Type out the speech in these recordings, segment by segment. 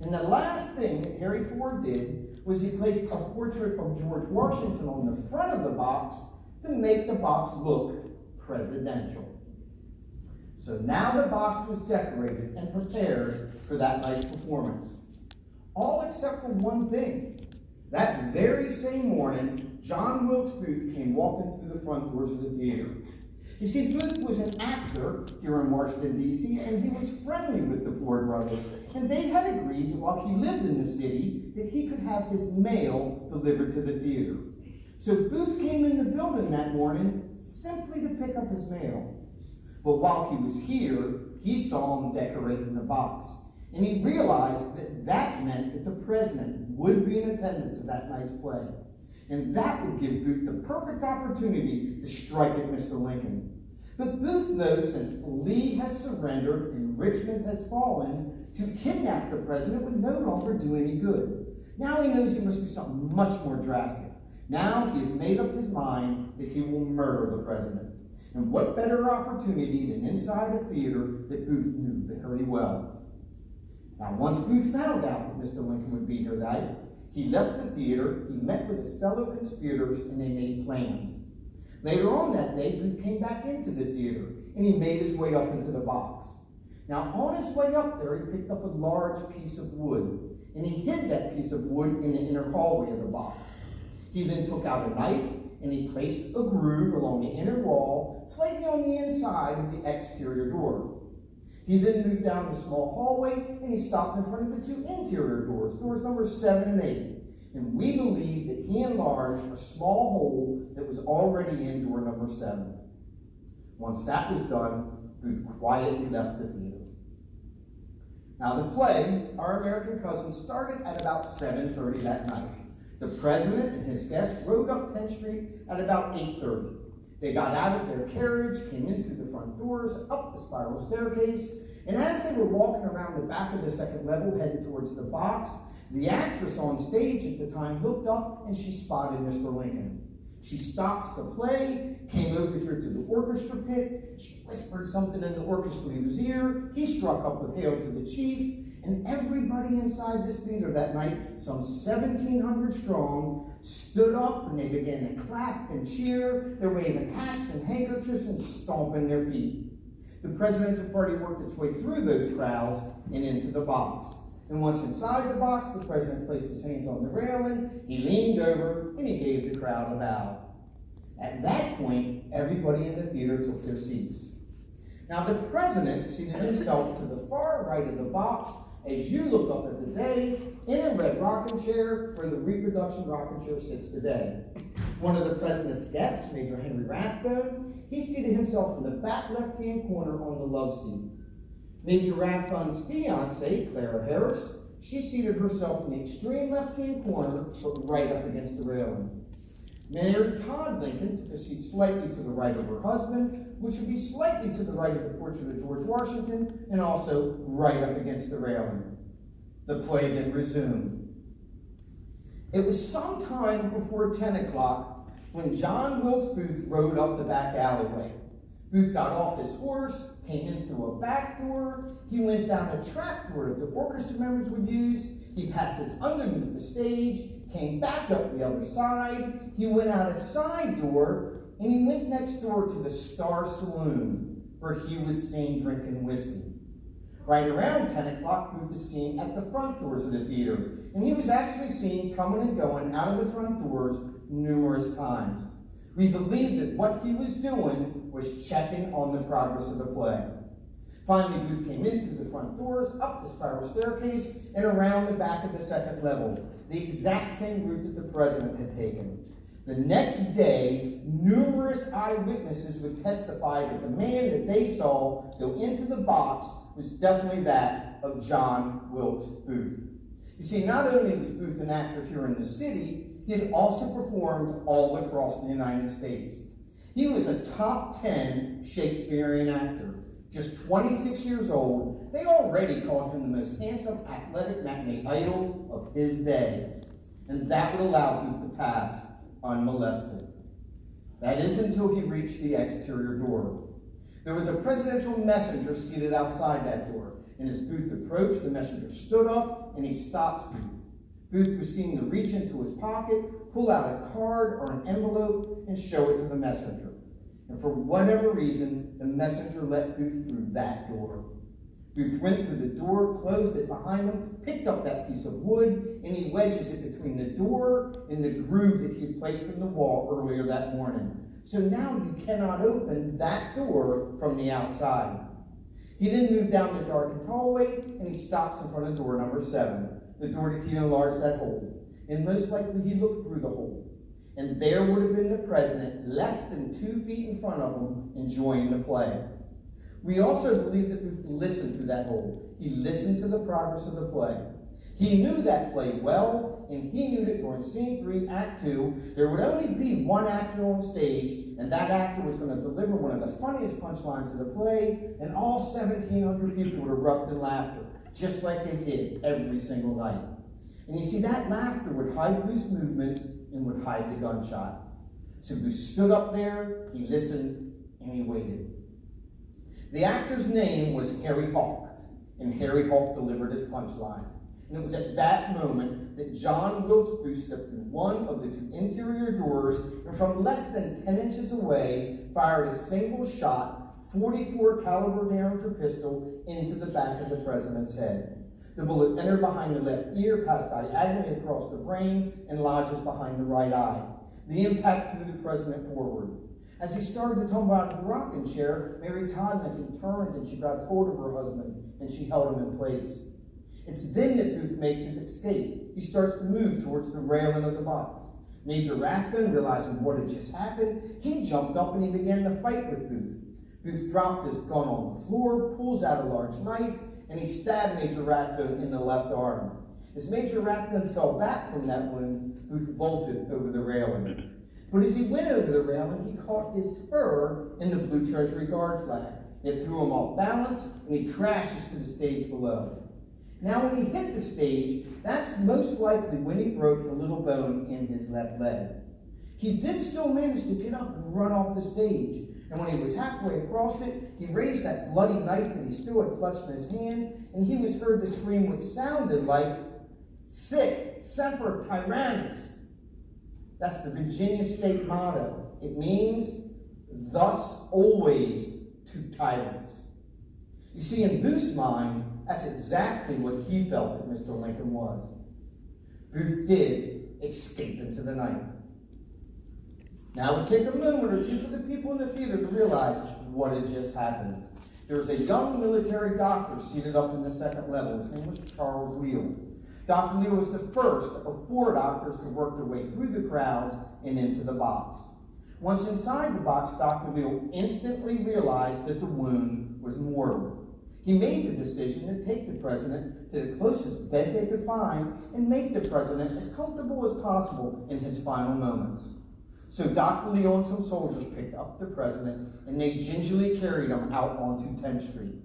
And the last thing that Harry Ford did was he placed a portrait of George Washington on the front of the box to make the box look presidential. So now the box was decorated and prepared for that night's performance. All except for one thing. That very same morning, John Wilkes Booth came walking through the front doors of the theater. You see, Booth was an actor here in Washington, D.C., and he was friendly with the Ford brothers, and they had agreed that while he lived in the city, that he could have his mail delivered to the theater. So Booth came in the building that morning simply to pick up his mail. But while he was here, he saw him decorating the box, and he realized that that meant that the president would be in attendance at that night's play. And that would give Booth the perfect opportunity to strike at Mr. Lincoln. But Booth knows since Lee has surrendered and Richmond has fallen, to kidnap the president would no longer do any good. Now he knows he must do something much more drastic. Now he has made up his mind that he will murder the president. And what better opportunity than inside a theater that Booth knew very well. Now once Booth found out that Mr. Lincoln would be here that night, he left the theater, he met with his fellow conspirators, and they made plans. Later on that day, Booth came back into the theater, and he made his way up into the box. Now, on his way up there, he picked up a large piece of wood, and he hid that piece of wood in the inner hallway of the box. He then took out a knife, and he placed a groove along the inner wall, slightly on the inside of the exterior door. He then moved down the small hallway, and he stopped in front of the two interior doors, doors numbers 7 and 8. And we believe that he enlarged a small hole that was already in door number 7. Once that was done, Booth quietly left the theater. Now the play, Our American Cousin, started at about 7:30 that night. The president and his guests rode up 10th Street at about 8:30. They got out of their carriage, came in through the front doors, up the spiral staircase, and as they were walking around the back of the second level, headed towards the box, the actress on stage at the time looked up and she spotted Mr. Lincoln. She stopped the play, came over here to the orchestra pit, she whispered something in the orchestra leader's ear, he struck up with Hail to the Chief, and everybody inside this theater that night, some 1,700 strong, stood up and they began to clap and cheer. They're waving hats and handkerchiefs and stomping their feet. The presidential party worked its way through those crowds and into the box. And once inside the box, the president placed his hands on the railing, he leaned over, and he gave the crowd a bow. At that point, everybody in the theater took their seats. Now the president seated himself to the far right of the box as you look up at the day in a red rocking chair where the reproduction rocking chair sits today. One of the president's guests, Major Henry Rathbone, he seated himself in the back left-hand corner on the love seat. Major Rathbone's fiancée, Clara Harris, she seated herself in the extreme left-hand corner, but right up against the railing. Mayor Todd Lincoln took a seat slightly to the right of her husband, which would be slightly to the right of the portrait of George Washington, and also right up against the railing. The play then resumed. It was some time before 10 o'clock when John Wilkes Booth rode up the back alleyway. Booth got off his horse, came in through a back door, he went down a trap door that the orchestra members would use, he passes underneath the stage, came back up the other side, he went out a side door, and he went next door to the Star Saloon, where he was seen drinking whiskey. Right around 10 o'clock, Booth is seen at the front doors of the theater, and he was actually seen coming and going out of the front doors numerous times. We believe that what he was doing was checking on the progress of the play. Finally, Booth came in through the front doors, up the spiral staircase, and around the back of the second level, the exact same route that the president had taken. The next day, numerous eyewitnesses would testify that the man that they saw go into the box was definitely that of John Wilkes Booth. You see, not only was Booth an actor here in the city, he had also performed all across the United States. He was a top 10 Shakespearean actor. Just 26 years old, they already called him the most handsome, athletic matinee idol of his day. And that would allow Booth to pass unmolested. That is until he reached the exterior door. There was a presidential messenger seated outside that door. And as Booth approached, the messenger stood up and he stops Booth. Booth was seen to reach into his pocket, pull out a card or an envelope, and show it to the messenger. And for whatever reason, the messenger let Booth through that door. Booth went through the door, closed it behind him, picked up that piece of wood, and he wedges it between the door and the groove that he had placed in the wall earlier that morning. So now you cannot open that door from the outside. He then moved down the darkened hallway, and he stops in front of door number 7, the door that he enlarged that hole. And most likely he looked through the hole. And there would have been the president less than 2 feet in front of him enjoying the play. We also believe that Booth listened through that hole. He listened to the progress of the play. He knew that play well, and he knew that during Scene 3, Act 2, there would only be one actor on stage, and that actor was going to deliver one of the funniest punchlines of the play, and all 1,700 people would erupt in laughter, just like they did every single night. And you see, that laughter would hide Booth's movements and would hide the gunshot. So Booth stood up there, he listened, and he waited. The actor's name was Harry Hawk, and Harry Hawk delivered his punchline. And it was at that moment that John Wilks Booth stepped through one of the 2 interior doors and from less than 10 inches away fired a single shot, 44 caliber Derringer pistol into the back of the president's head. The bullet entered behind the left ear, passed diagonally across the brain, and lodges behind the right eye. The impact threw the president forward. As he started to tumble out of the rocking chair, Mary Todd Lincoln turned and she grabbed hold of her husband and she held him in place. It's then that Booth makes his escape. He starts to move towards the railing of the box. Major Rathbone, realizing what had just happened, he jumped up and he began to fight with Booth. Booth dropped his gun on the floor, pulls out a large knife, and he stabbed Major Rathbone in the left arm. As Major Rathbone fell back from that wound, Booth vaulted over the railing. But as he went over the railing, he caught his spur in the Blue Treasury Guard flag. It threw him off balance, and he crashes to the stage below. Now, when he hit the stage, that's most likely when he broke the little bone in his left leg. He did still manage to get up and run off the stage. And when he was halfway across it, he raised that bloody knife that he still had clutched in his hand, and he was heard to scream what sounded like, "Sic semper tyrannis." That's the Virginia state motto. It means, "Thus always to tyrants." You see, in Booth's mind, that's exactly what he felt that Mr. Lincoln was. Booth did escape into the night. Now it would take a moment or two for the people in the theater to realize what had just happened. There was a young military doctor seated up in the second level. His name was Charles Wheel. Dr. Wheel was the first of 4 doctors to work their way through the crowds and into the box. Once inside the box, Dr. Wheel instantly realized that the wound was mortal. He made the decision to take the president to the closest bed they could find and make the president as comfortable as possible in his final moments. So Dr. Leo and some soldiers picked up the president and they gingerly carried him out onto 10th Street.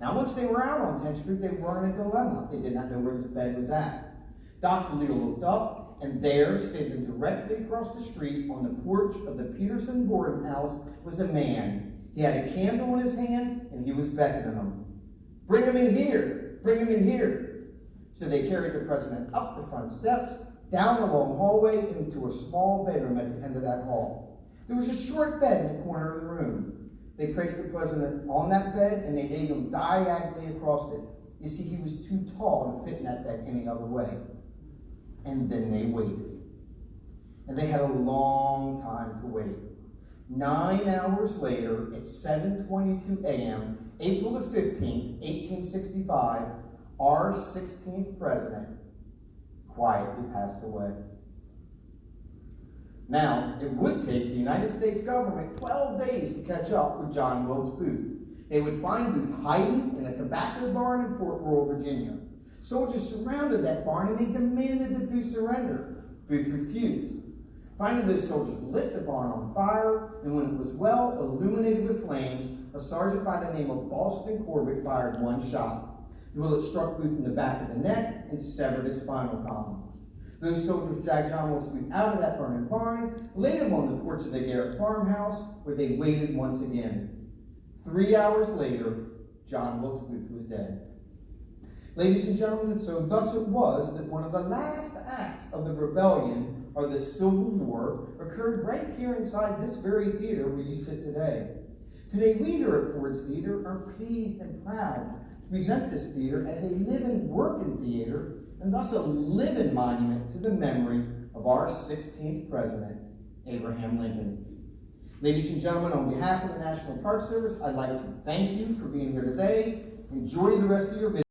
Now, once they were out on 10th Street, they were in a dilemma. They did not know where this bed was at. Dr. Leo looked up, and there, standing directly across the street on the porch of the Peterson boarding house, was a man. He had a candle in his hand, and he was beckoning them. "Bring him in here! Bring him in here!" So they carried the president up the front steps, down the long hallway, into a small bedroom at the end of that hall. There was a short bed in the corner of the room. They placed the president on that bed, and they laid him diagonally across it. You see, he was too tall to fit in that bed any other way. And then they waited. And they had a long time to wait. 9 hours later, at 7:22 a.m., April the 15th, 1865, our 16th president quietly passed away. Now, it would take the United States government 12 days to catch up with John Wilkes Booth. They would find Booth hiding in a tobacco barn in Port Royal, Virginia. Soldiers surrounded that barn and they demanded that Booth surrender. Booth refused. Finally, those soldiers lit the barn on fire, and when it was well illuminated with flames, a sergeant by the name of Boston Corbett fired 1 shot. The bullet struck Booth in the back of the neck and severed his spinal column. Those soldiers dragged John Wilkes Booth out of that burning barn, laid him on the porch of the Garrett farmhouse, where they waited once again. 3 hours later, John Wilkes Booth was dead. Ladies and gentlemen, so thus it was that one of the last acts of the rebellion or the Civil War occurred right here inside this very theater where you sit today. Today, we here at Ford's Theater are pleased and proud to present this theater as a living, working theater and thus a living monument to the memory of our 16th President, Abraham Lincoln. Ladies and gentlemen, on behalf of the National Park Service, I'd like to thank you for being here today. Enjoy the rest of your visit.